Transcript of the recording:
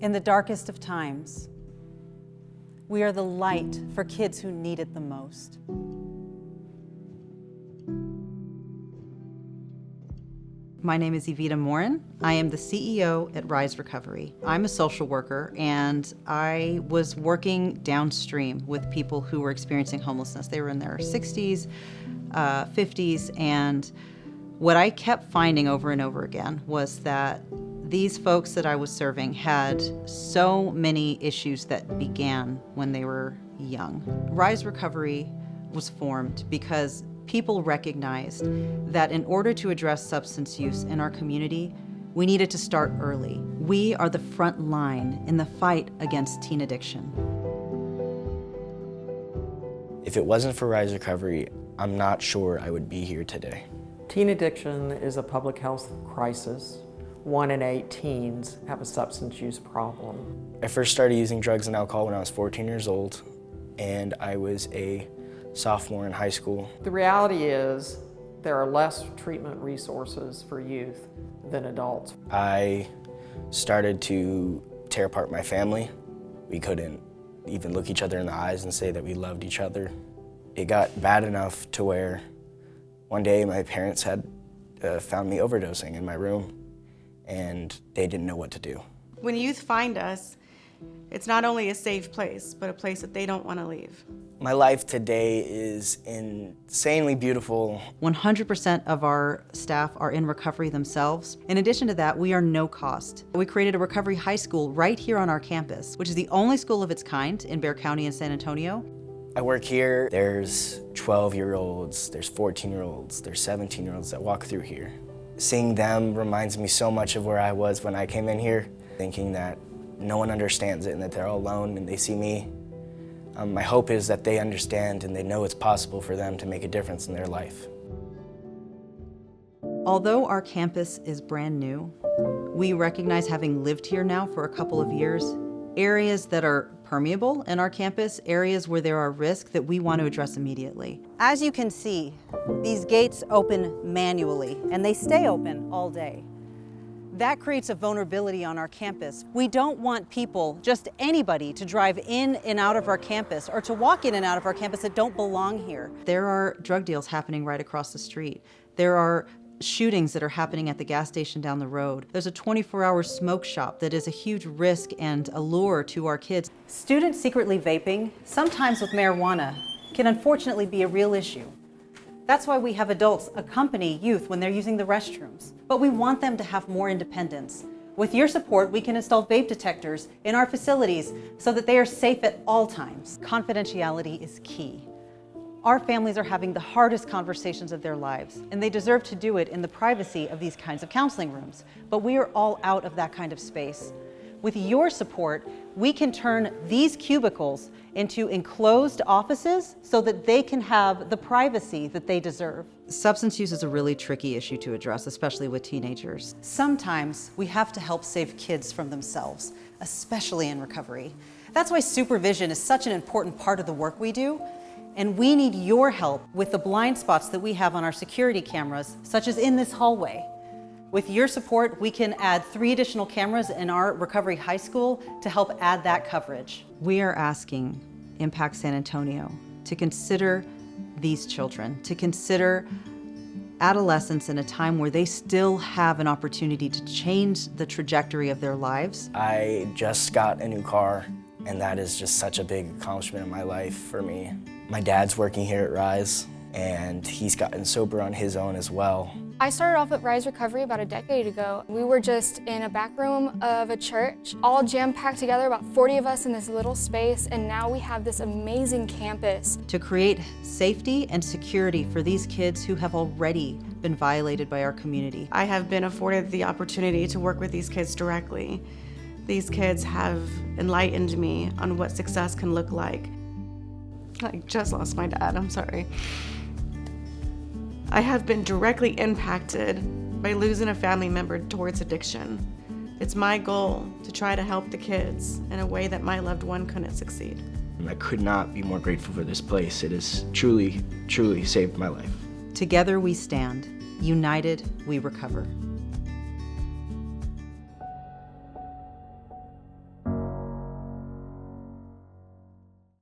In the darkest of times, we are the light for kids who need it the most. My name is Evita Morin. I am the CEO at Rise Recovery. I'm a social worker, and I was working downstream with people who were experiencing homelessness. They were in their 60s, 50s, and what I kept finding over and over again was that these folks that I was serving had so many issues that began when they were young. Rise Recovery was formed because people recognized that in order to address substance use in our community, we needed to start early. We are the front line in the fight against teen addiction. If it wasn't for Rise Recovery, I'm not sure I would be here today. Teen addiction is a public health crisis. 1 in 8 teens have a substance use problem. I first started using drugs and alcohol when I was 14 years old, and I was a sophomore in high school. The reality is there are less treatment resources for youth than adults. I started to tear apart my family. We couldn't even look each other in the eyes and say that we loved each other. It got bad enough to where one day my parents had found me overdosing in my room, and they didn't know what to do. When youth find us, it's not only a safe place, but a place that they don't want to leave. My life today is insanely beautiful. 100% of our staff are in recovery themselves. In addition to that, we are no cost. We created a recovery high school right here on our campus, which is the only school of its kind in Bexar County and San Antonio. I work here. There's 12-year-olds, there's 14-year-olds, there's 17-year-olds that walk through here. Seeing them reminds me so much of where I was when I came in here, thinking that no one understands it and that they're all alone and they see me. My hope is that they understand and they know it's possible for them to make a difference in their life. Although our campus is brand new, we recognize, having lived here now for a couple of years, areas that are permeable in our campus, areas where there are risks that we want to address immediately. As you can see, these gates open manually, and they stay open all day. That creates a vulnerability on our campus. We don't want people, just anybody, to drive in and out of our campus or to walk in and out of our campus that don't belong here. There are drug deals happening right across the street. There are shootings that are happening at the gas station down the road. There's a 24-hour smoke shop that is a huge risk and allure to our kids. Students secretly vaping, sometimes with marijuana, can unfortunately be a real issue. That's why we have adults accompany youth when they're using the restrooms. But we want them to have more independence. With your support, we can install vape detectors in our facilities so that they are safe at all times. Confidentiality is key. Our families are having the hardest conversations of their lives, and they deserve to do it in the privacy of these kinds of counseling rooms. But we are all out of that kind of space. With your support, we can turn these cubicles into enclosed offices so that they can have the privacy that they deserve. Substance use is a really tricky issue to address, especially with teenagers. Sometimes we have to help save kids from themselves, especially in recovery. That's why supervision is such an important part of the work we do. And we need your help with the blind spots that we have on our security cameras, such as in this hallway. With your support, we can add 3 additional cameras in our recovery high school to help add that coverage. We are asking Impact San Antonio to consider these children, to consider adolescents in a time where they still have an opportunity to change the trajectory of their lives. I just got a new car, and that is just such a big accomplishment in my life for me. My dad's working here at Rise, and he's gotten sober on his own as well. I started off at Rise Recovery about a decade ago. We were just in a back room of a church, all jam-packed together, about 40 of us in this little space, and now we have this amazing campus. To create safety and security for these kids who have already been violated by our community. I have been afforded the opportunity to work with these kids directly. These kids have enlightened me on what success can look like. I just lost my dad, I'm sorry. I have been directly impacted by losing a family member towards addiction. It's my goal to try to help the kids in a way that my loved one couldn't succeed. I could not be more grateful for this place. It has truly, truly saved my life. Together we stand. United we recover.